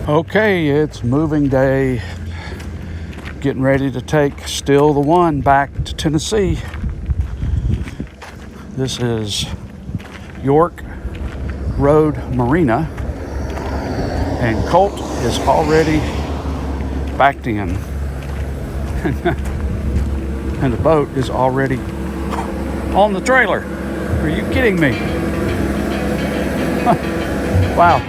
Okay, it's moving day. Getting ready to take Still the One back to Tennessee. This is York Road Marina, and Colt is already backed in. And the boat is already on the trailer. Are you kidding me? Wow.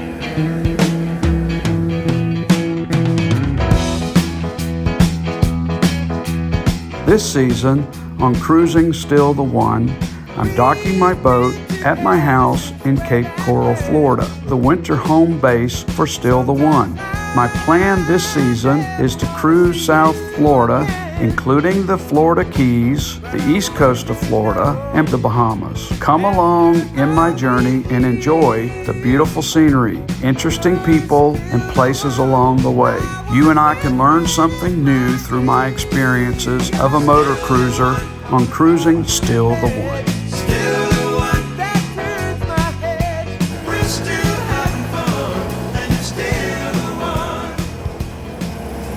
This season on Cruising Still the One, I'm docking my boat at my house in Cape Coral, Florida, the winter home base for Still the One. My plan this season is to cruise South Florida, including the Florida Keys, the east coast of Florida, and the Bahamas. Come along in my journey and enjoy the beautiful scenery, interesting people, and places along the way. You and I can learn something new through my experiences of a motor cruiser on Cruising Still the One.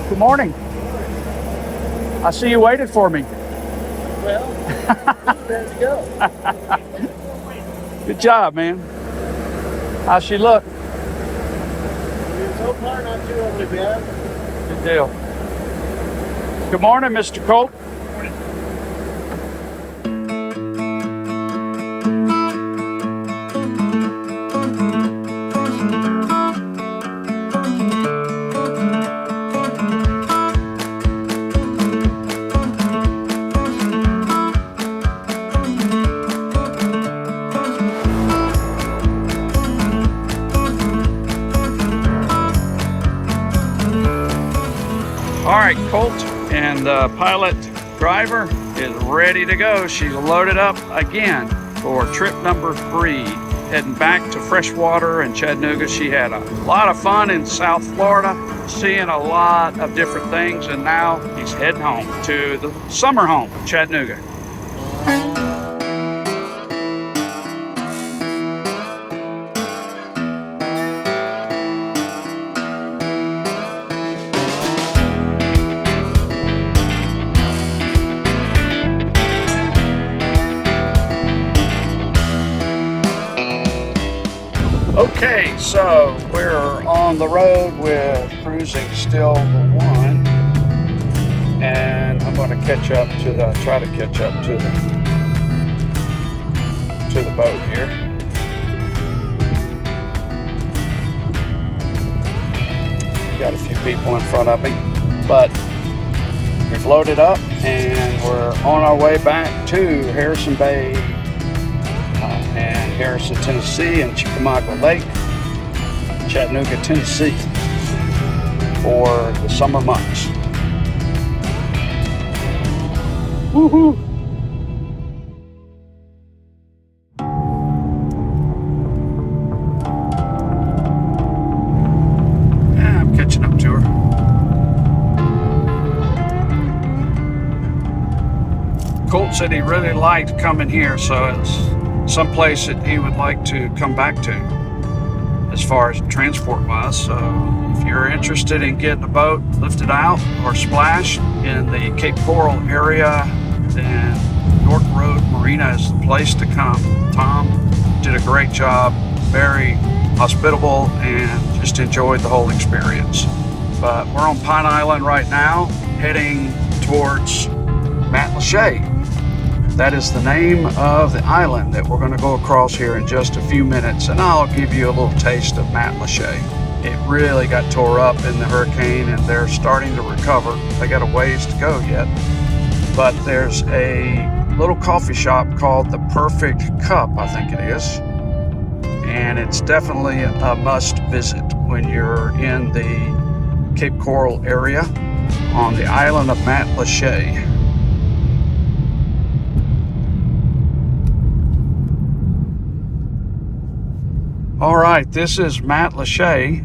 Good morning. I see you waited for me. Well, there you go. Good job, man. How's she look? So far, not too overly bad. Good deal. Good morning, Mr. Colt. All right, Colt and the pilot driver is ready to go. She's loaded up again for trip number 3, heading back to freshwater and Chattanooga. She had a lot of fun in South Florida, seeing a lot of different things, and now he's heading home to the summer home, Chattanooga. Okay, so we're on the road with Cruising Still the One, and I'm going to try to catch up to the boat here. Got a few people in front of me, but we've loaded up and we're on our way back to Harrison Bay and Harrison, Tennessee, and Chickamauga Lake, Chattanooga, Tennessee, for the summer months. Woohoo! Yeah, I'm catching up to her. Colt said he really liked coming here, so it's someplace that he would like to come back to as far as transport wise. So if you're interested in getting a boat lifted out or splashed in the Cape Coral area, then York Road Marina is the place to come. Tom did a great job, very hospitable, and just enjoyed the whole experience. But we're on Pine Island right now, heading towards Matlacha. That is the name of the island that we're going to go across here in just a few minutes, and I'll give you a little taste of Matlacha. It really got tore up in the hurricane, and they're starting to recover. They got a ways to go yet, but there's a little coffee shop called the Perfect Cup, I think it is, and it's definitely a must visit when you're in the Cape Coral area on the island of Matlacha. All right, this is Matlacha,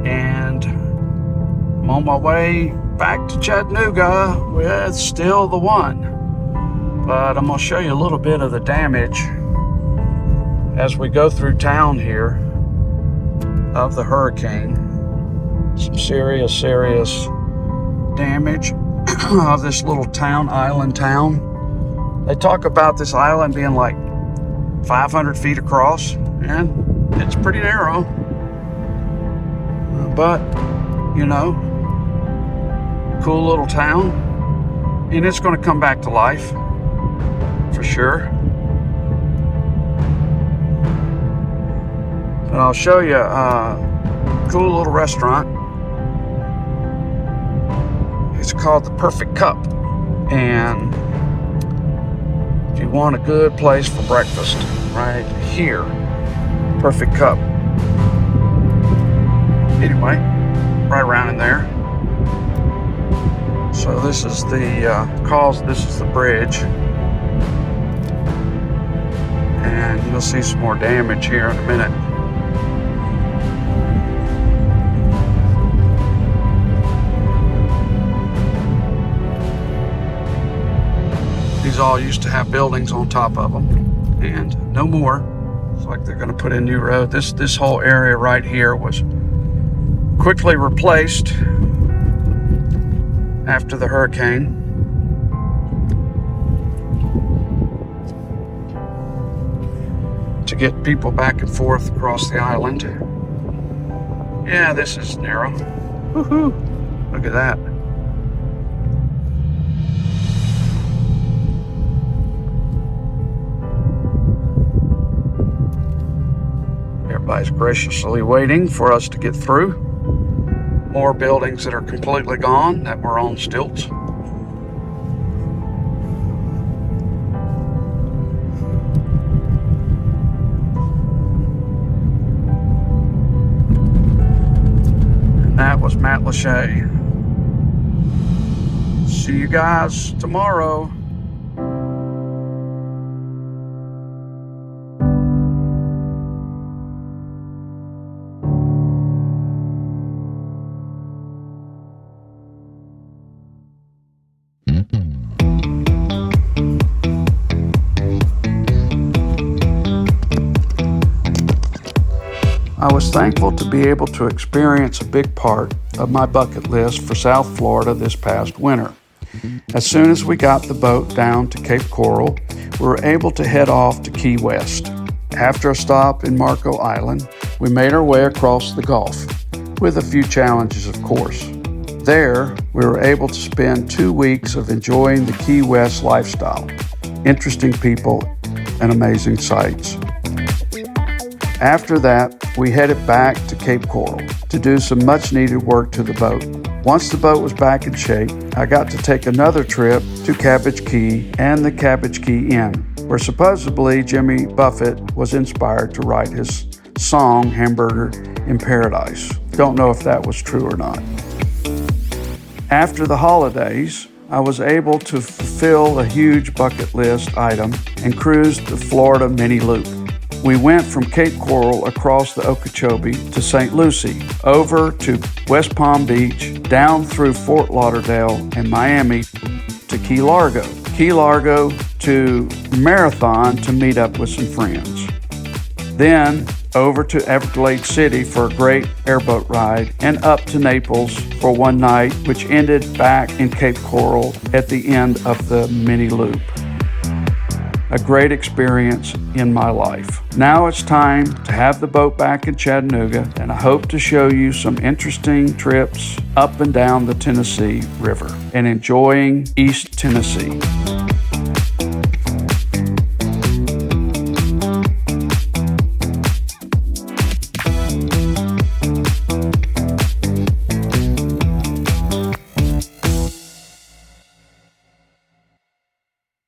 and I'm on my way back to Chattanooga with Still the One. But I'm going to show you a little bit of the damage as we go through town here of the hurricane. some serious damage of this little town, island town. They talk about this island being like 500 feet across, and it's pretty narrow. But, you know, cool little town, and it's going to come back to life for sure. But I'll show you a cool little restaurant. It's called The Perfect Cup, and if you want a good place for breakfast, right here, Perfect Cup. Anyway, right around in there. So this is this is the bridge, and you'll see some more damage here in a minute. These all used to have buildings on top of them, and no more. It's like they're going to put in new road. This whole area right here was quickly replaced after the hurricane. To get people back and forth across the island. Yeah, this is narrow. Woohoo! Look at that. Everybody's graciously waiting for us to get through. More buildings that are completely gone that were on stilts. And that was Matlacha. See you guys tomorrow. I was thankful to be able to experience a big part of my bucket list for South Florida this past winter. As soon as we got the boat down to Cape Coral, we were able to head off to Key West. After a stop in Marco Island, we made our way across the Gulf, with a few challenges, of course. There, we were able to spend 2 weeks of enjoying the Key West lifestyle, interesting people, and amazing sights. After that, we headed back to Cape Coral to do some much-needed work to the boat. Once the boat was back in shape, I got to take another trip to Cabbage Key and the Cabbage Key Inn, where supposedly Jimmy Buffett was inspired to write his song, Hamburger in Paradise. Don't know if that was true or not. After the holidays, I was able to fulfill a huge bucket list item and cruise the Florida Mini Loop. We went from Cape Coral across the Okeechobee to St. Lucie, over to West Palm Beach, down through Fort Lauderdale and Miami to Key Largo. Key Largo to Marathon to meet up with some friends. Then over to Everglades City for a great airboat ride, and up to Naples for one night, which ended back in Cape Coral at the end of the mini loop. A great experience in my life. Now it's time to have the boat back in Chattanooga, and I hope to show you some interesting trips up and down the Tennessee River and enjoying East Tennessee.